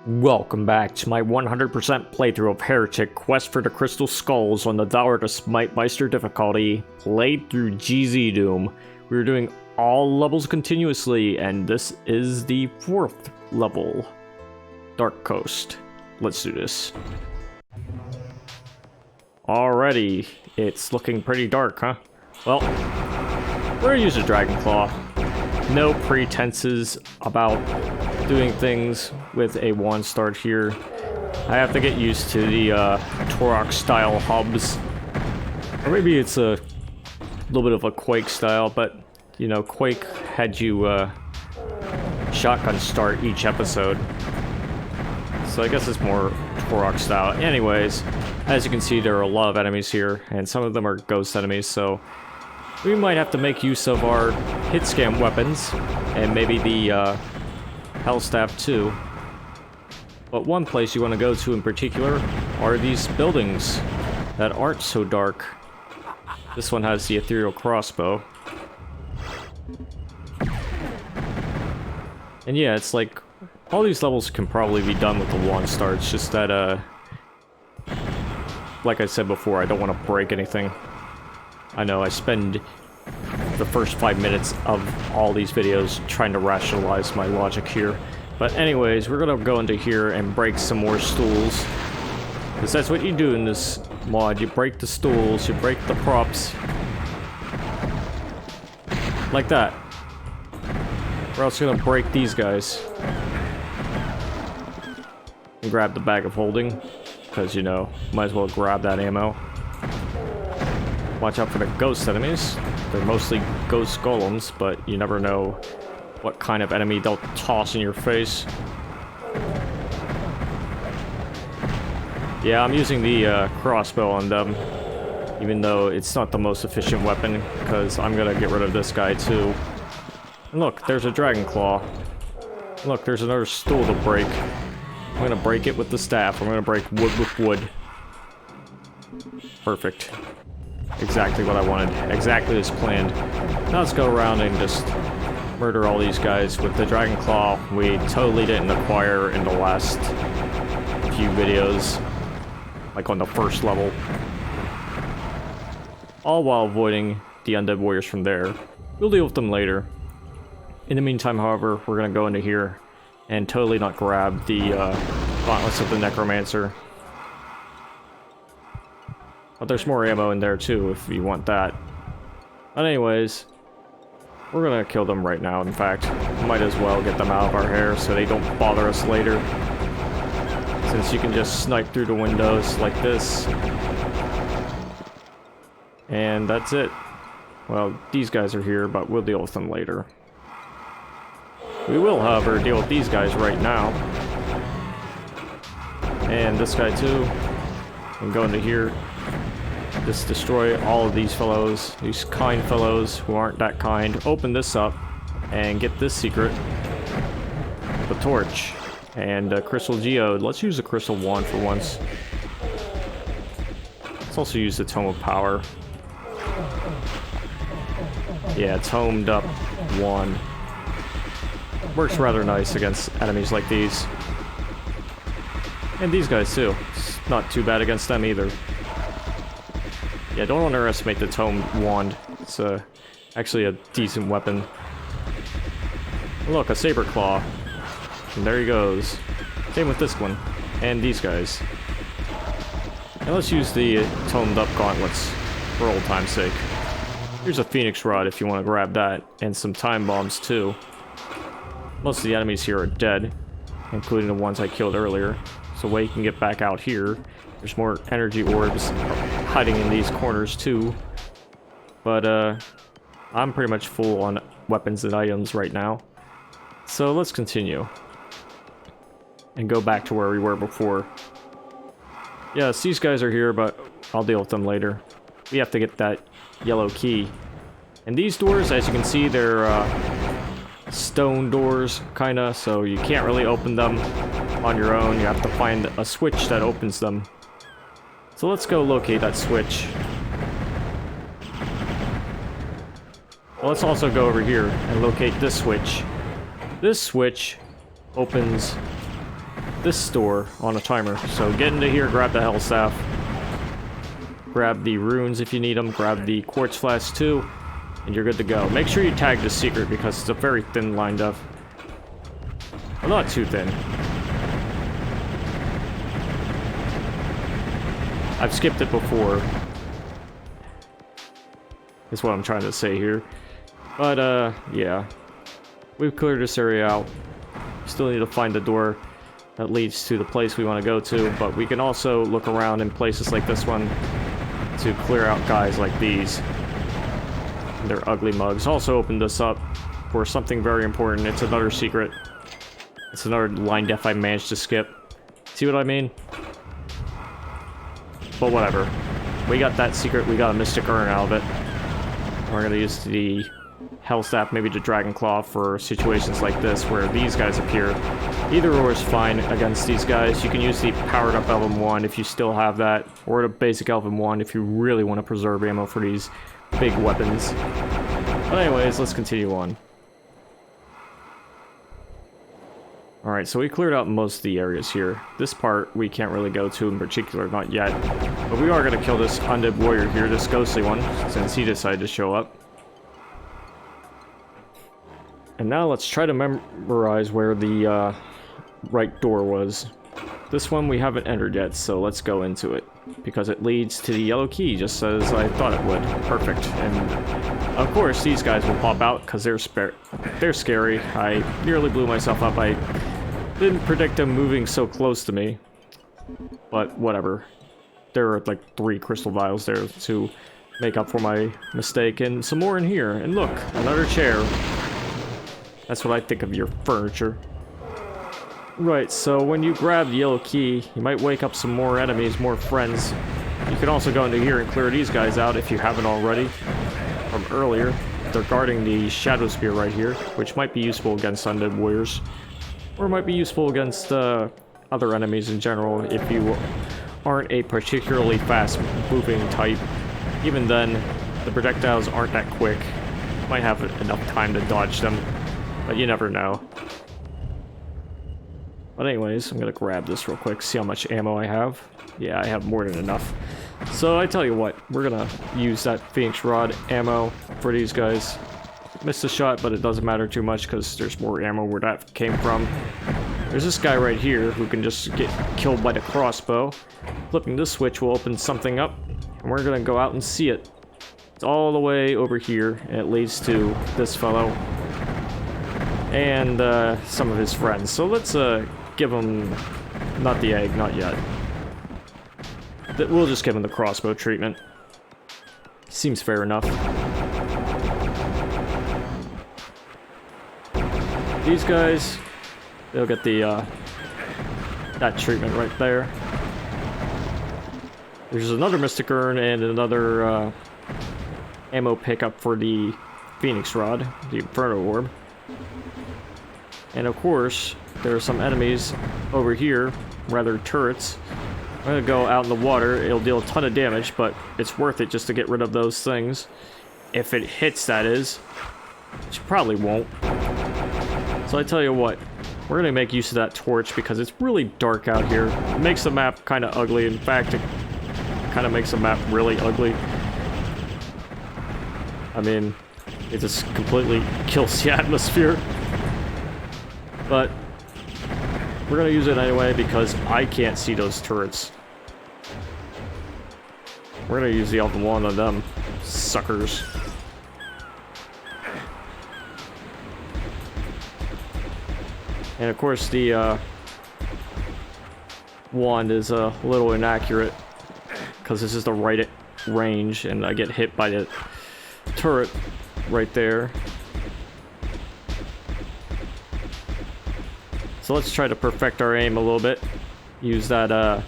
Welcome back to my 100% playthrough of Heretic Quest for the Crystal Skulls on the Valor the Smite-Meister difficulty, played through GZDoom. We're doing all levels continuously, and this is the 4th level, Dark Coast. Let's do this. Alrighty, it's looking pretty dark, huh? Well, we're gonna use a Dragon Claw. No pretenses about doing things with a one start here. I have to get used to the Torok style hubs, or maybe it's a little bit of a Quake style, but you know, Quake had you shotgun start each episode, so I guess it's more Torok style. Anyways, as you can see, there are a lot of enemies here, and some of them are ghost enemies, so we might have to make use of our hit scan weapons, and maybe the Hellstaff too. But one place you want to go to in particular are these buildings that aren't so dark. This one has the ethereal crossbow. And yeah, it's like, all these levels can probably be done with the one star. It's just that, like I said before, I don't want to break anything. I know, I spend the first 5 minutes of all these videos trying to rationalize my logic here. But anyways, we're gonna go into here and break some more stools, because that's what you do in this mod. You break the stools, you break the props. Like that. We're also gonna break these guys. And grab the bag of holding, because, you know, might as well grab that ammo. Watch out for the ghost enemies. They're mostly ghost golems, but you never know what kind of enemy they'll toss in your face. Yeah, I'm using the crossbow on them, even though it's not the most efficient weapon, because I'm gonna get rid of this guy too. And look, there's a dragon claw. Look, there's another stool to break. I'm gonna break it with the staff. I'm gonna break wood with wood. Perfect. Exactly what I wanted. Exactly as planned. Now let's go around and just murder all these guys with the Dragon Claw we totally didn't acquire in the last few videos. Like on the first level. All while avoiding the undead warriors from there. We'll deal with them later. In the meantime, however, we're gonna go into here and totally not grab the gauntlets of the Necromancer. But there's more ammo in there too, if you want that. But anyways, we're gonna kill them right now, in fact. Might as well get them out of our hair so they don't bother us later. Since you can just snipe through the windows like this. And that's it. Well, these guys are here, but we'll deal with them later. We will, however, deal with these guys right now. And this guy too. And go into here. Just destroy all of these fellows, these kind fellows who aren't that kind. Open this up and get this secret, the torch and crystal geode. Let's use a crystal wand for once. Let's also use the tome of power. Yeah, tomed up wand works rather nice against enemies like these, and these guys too. It's not too bad against them either. Yeah, don't underestimate the tome wand. It's actually a decent weapon. Look, a saber claw. And there he goes. Same with this one. And these guys. And let's use the tomed up gauntlets for old time's sake. Here's a phoenix rod if you want to grab that. And some time bombs too. Most of the enemies here are dead, including the ones I killed earlier. So way you can get back out here. There's more energy orbs hiding in these corners too. But I'm pretty much full on weapons and items right now. So let's continue. And go back to where we were before. Yes, these guys are here, but I'll deal with them later. We have to get that yellow key. And these doors, as you can see, they're stone doors, kinda, so you can't really open them on your own. You have to find a switch that opens them. So let's go locate that switch. Well, let's also go over here and locate this switch. This switch opens this door on a timer. So get into here, grab the Hell Staff. Grab the runes if you need them. Grab the quartz flask too. And you're good to go. Make sure you tag the secret because it's a very thin line def. Well, not too thin. I've skipped it before. Is what I'm trying to say here. But, yeah. We've cleared this area out. Still need to find the door that leads to the place we want to go to. But we can also look around in places like this one to clear out guys like these. They're ugly mugs. Also opened this up for something very important. It's another secret. It's another line def I managed to skip. See what I mean? But whatever. We got that secret. We got a Mystic Urn out of it. We're gonna use the Hell Staff, maybe the Dragon Claw for situations like this where these guys appear. Either or is fine against these guys. You can use the powered up Elven 1 if you still have that, or the basic Elven 1 if you really want to preserve ammo for these big weapons. But anyways, let's continue on. Alright, so we cleared out most of the areas here. This part we can't really go to in particular, not yet. But we are going to kill this undead warrior here, this ghostly one, since he decided to show up. And now let's try to memorize where the right door was. This one we haven't entered yet, so let's go into it. Because it leads to the yellow key, just as I thought it would. Perfect. And of course, these guys will pop out because they're scary. I nearly blew myself up. I didn't predict them moving so close to me. But whatever. There are like 3 crystal vials there to make up for my mistake. And some more in here. And look, another chair. That's what I think of your furniture. Right, so when you grab the yellow key, you might wake up some more enemies, more friends. You can also go into here and clear these guys out if you haven't already from earlier. They're guarding the Shadow Spear right here, which might be useful against undead warriors. Or might be useful against other enemies in general if you aren't a particularly fast-moving type. Even then, the projectiles aren't that quick. You might have enough time to dodge them, but you never know. But anyways, I'm gonna grab this real quick, see how much ammo I have. Yeah, I have more than enough. So I tell you what, we're gonna use that Phoenix Rod ammo for these guys. Missed a shot, but it doesn't matter too much because there's more ammo where that came from. There's this guy right here who can just get killed by the crossbow. Flipping this switch will open something up, and we're gonna go out and see it. It's all the way over here, and it leads to this fellow and some of his friends. So let's give him, not the egg, not yet. We'll just give him the crossbow treatment. Seems fair enough. These guys, they'll get the that treatment right there. There's another Mystic Urn and another ammo pickup for the Phoenix Rod, the Inferno Orb. And of course, there are some enemies over here, rather turrets. I'm gonna go out in the water. It'll deal a ton of damage, but it's worth it just to get rid of those things. If it hits, that is. Which probably won't. So I tell you what, we're gonna make use of that torch because it's really dark out here. It makes the map kind of ugly. In fact, it kind of makes the map really ugly. I mean, it just completely kills the atmosphere. But we're gonna use it anyway because I can't see those turrets. We're gonna use the Elven Wand on them suckers. And of course the wand is a little inaccurate because this is the right range and I get hit by the turret right there. So let's try to perfect our aim a little bit. Use that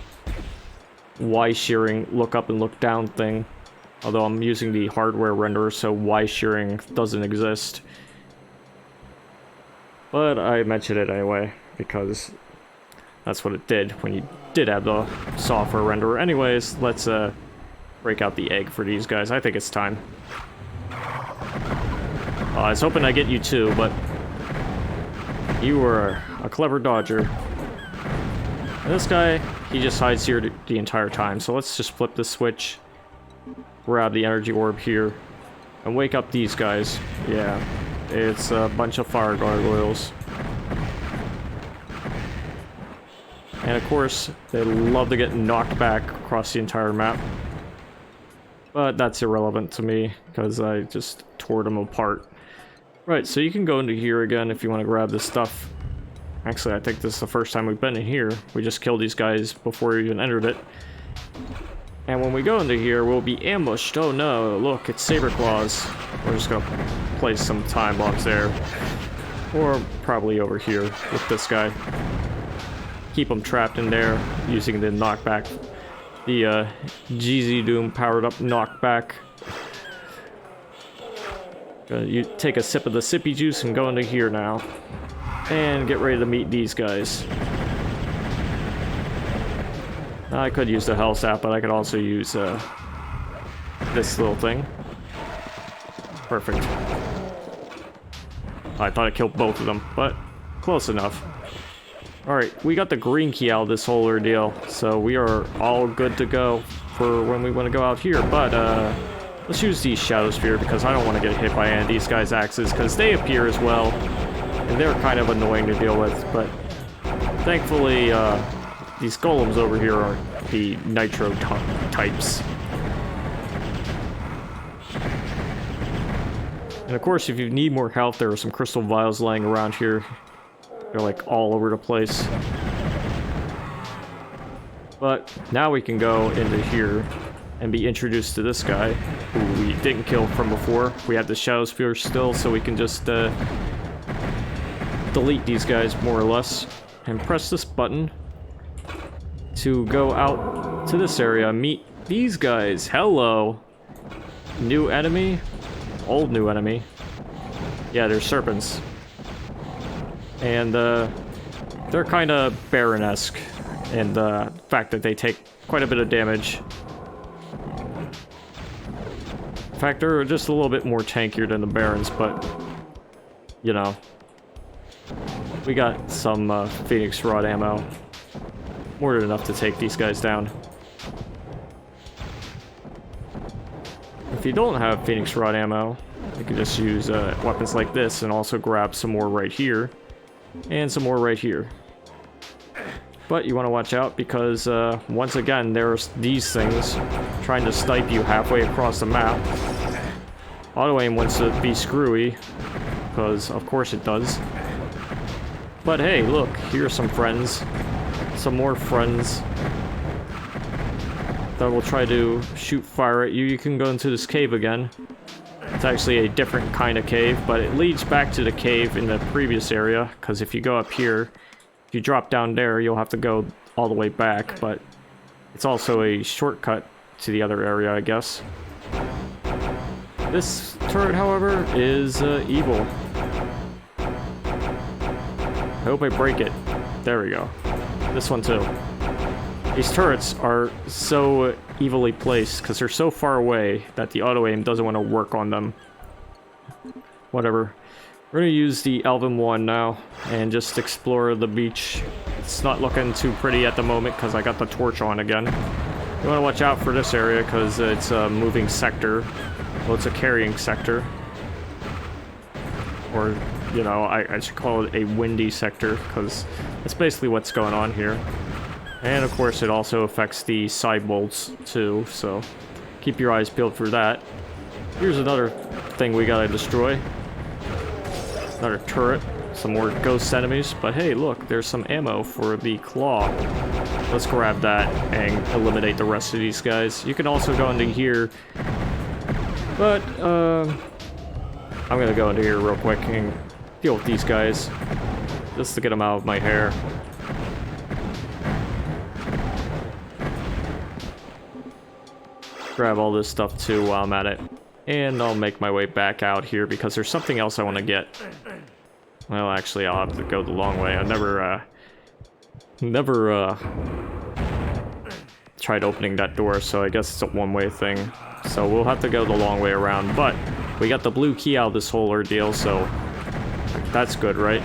Y shearing look up and look down thing. Although I'm using the hardware renderer, so Y shearing doesn't exist. But I mentioned it anyway, because that's what it did when you did have the software renderer. Anyways, let's break out the egg for these guys. I think it's time. I was hoping I get you too, but you were a clever dodger. And this guy, he just hides here the entire time. So let's just flip the switch, grab the energy orb here, and wake up these guys. Yeah, it's a bunch of fire gargoyles. And of course, they love to get knocked back across the entire map. But that's irrelevant to me, because I just tore them apart. Right, so you can go into here again if you want to grab this stuff. Actually, I think this is the first time we've been in here. We just killed these guys before we even entered it. And when we go into here, we'll be ambushed. Oh no, look, it's Saber Claws. We're just gonna place some time bombs there. Or probably over here with this guy. Keep them trapped in there using the knockback. The GZDoom powered up knockback. You take a sip of the sippy juice and go into here now. And get ready to meet these guys. I could use the health sap, but I could also use this little thing. Perfect. I thought I killed both of them, but close enough. Alright, we got the green key out of this whole ordeal, so we are all good to go for when we want to go out here, but let's use the Shadow Sphere because I don't want to get hit by any of these guys' axes because they appear as well, and they're kind of annoying to deal with, but thankfully these golems over here are the nitro types. And of course, if you need more health, there are some crystal vials lying around here. They're like all over the place. But now we can go into here and be introduced to this guy who we didn't kill from before. We have the Shadow Sphere still, so we can just delete these guys more or less and press this button to go out to this area. Meet these guys. Hello. New enemy? Old new enemy. Yeah, they're serpents. And they're kind of Baron-esque in the fact that they take quite a bit of damage. In fact, they're just a little bit more tankier than the Barons, but you know, we got some Phoenix Rod ammo. More than enough to take these guys down. If you don't have Phoenix Rod ammo, you can just use weapons like this and also grab some more right here. And some more right here. But you want to watch out because, once again, there's these things trying to snipe you halfway across the map. Auto-aim wants to be screwy, because of course it does. But hey, look, here's some friends. Some more friends that will try to shoot fire at you. You can go into this cave again. It's actually a different kind of cave, but it leads back to the cave in the previous area, because if you go up here, if you drop down there, you'll have to go all the way back, but it's also a shortcut to the other area, I guess. This turret, however, is evil. I hope I break it. There we go. This one too. These turrets are so evilly placed because they're so far away that the auto-aim doesn't want to work on them. Whatever. We're going to use the Elven one now and just explore the beach. It's not looking too pretty at the moment because I got the torch on again. You want to watch out for this area because it's a moving sector. Well, it's a carrying sector. Or, you know, I should call it a windy sector because that's basically what's going on here. And of course it also affects the side bolts too, so keep your eyes peeled for that. Here's another thing we gotta destroy. Another turret, some more ghost enemies, but hey look, there's some ammo for the claw. Let's grab that and eliminate the rest of these guys. You can also go into here, but I'm gonna go into here real quick and deal with these guys, just to get them out of my hair. Grab all this stuff too while I'm at it. And I'll make my way back out here because there's something else I want to get. Well, actually, I'll have to go the long way. I've never tried opening that door, so I guess it's a one-way thing. So we'll have to go the long way around. But we got the blue key out of this whole ordeal, so that's good, right?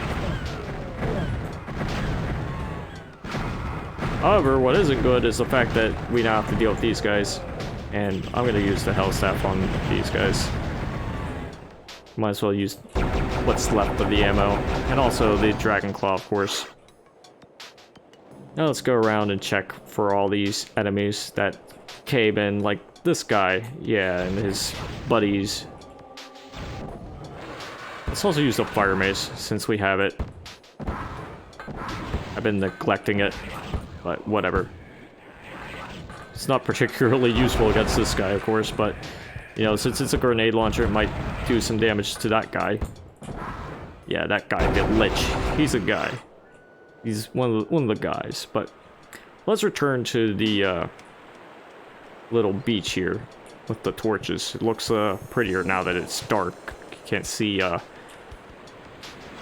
However, what isn't good is the fact that we now have to deal with these guys. And I'm going to use the Hell Staff on these guys. Might as well use what's left of the ammo. And also the Dragon Claw, of course. Now let's go around and check for all these enemies that came in, like this guy. Yeah, and his buddies. Let's also use the Fire Mace, since we have it. I've been neglecting it, but whatever. It's not particularly useful against this guy, of course, but, you know, since it's a grenade launcher, it might do some damage to that guy. Yeah, that guy, get Lich. He's a guy. He's one of the guys, but let's return to the little beach here with the torches. It looks prettier now that it's dark. You can't see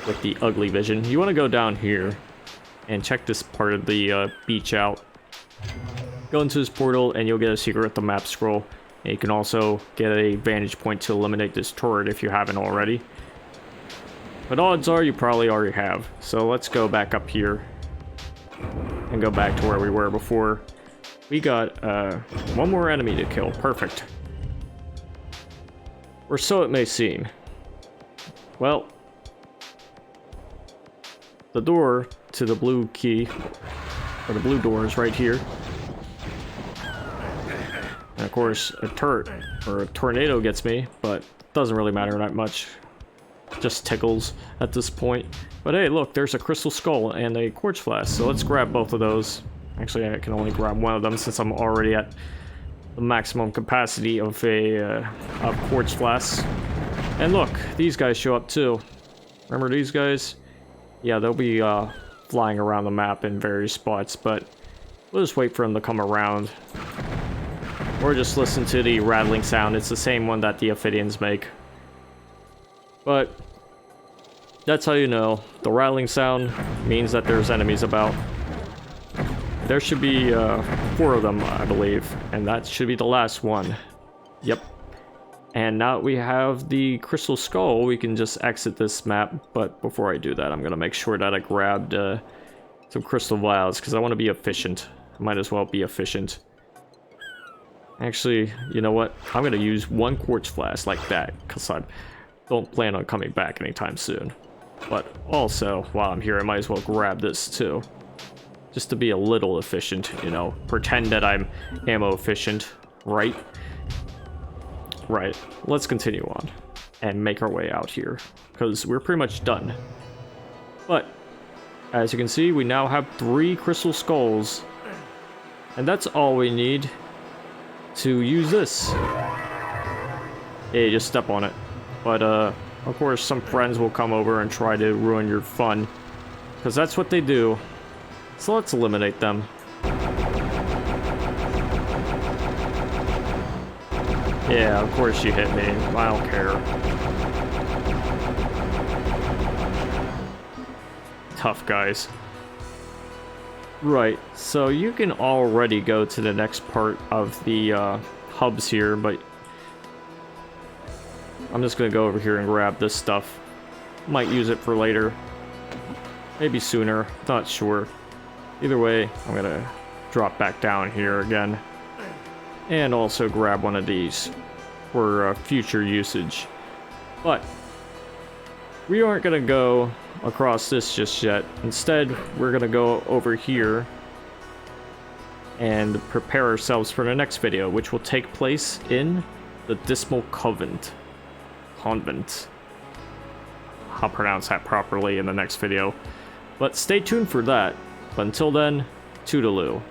with the ugly vision. You want to go down here and check this part of the beach out. Go into this portal and you'll get a secret at the map scroll. And you can also get a vantage point to eliminate this turret if you haven't already. But odds are you probably already have. So let's go back up here and go back to where we were before. We got one more enemy to kill. Perfect. Or so it may seem. Well, the door to the blue key, or the blue door, is right here. And of course, a turret or a tornado gets me, but it doesn't really matter that much. Just tickles at this point. But hey, look, there's a crystal skull and a quartz flask, so let's grab both of those. Actually, I can only grab one of them since I'm already at the maximum capacity of a quartz flask. And look, these guys show up too. Remember these guys? Yeah, they'll be flying around the map in various spots, but we'll just wait for them to come around. Or just listen to the rattling sound. It's the same one that the Ophidians make. But that's how you know. The rattling sound means that there's enemies about. There should be 4 of them, I believe. And that should be the last one. Yep. And now that we have the crystal skull, we can just exit this map. But before I do that, I'm going to make sure that I grabbed some crystal vials, because I want to be efficient. I might as well be efficient. Actually, you know what? I'm going to use 1 quartz flask like that, because I don't plan on coming back anytime soon. But also, while I'm here, I might as well grab this too. Just to be a little efficient, you know. Pretend that I'm ammo efficient, right? Right. Let's continue on and make our way out here, because we're pretty much done. But, as you can see, we now have 3 crystal skulls. And that's all we need to use this. Yeah, you just step on it. But, of course, some friends will come over and try to ruin your fun, because that's what they do. So let's eliminate them. Yeah, of course you hit me. I don't care. Tough guys. Right, so you can already go to the next part of the hubs here, but I'm just gonna go over here and grab this stuff. Might use it for later. Maybe sooner, not sure. Either way, I'm gonna drop back down here again. And also grab one of these for future usage. But we aren't gonna go across this just yet. Instead, we're gonna go over here and prepare ourselves for the next video, which will take place in the Dismal Convent. I'll pronounce that properly in the next video. But stay tuned for that. But until then, toodaloo.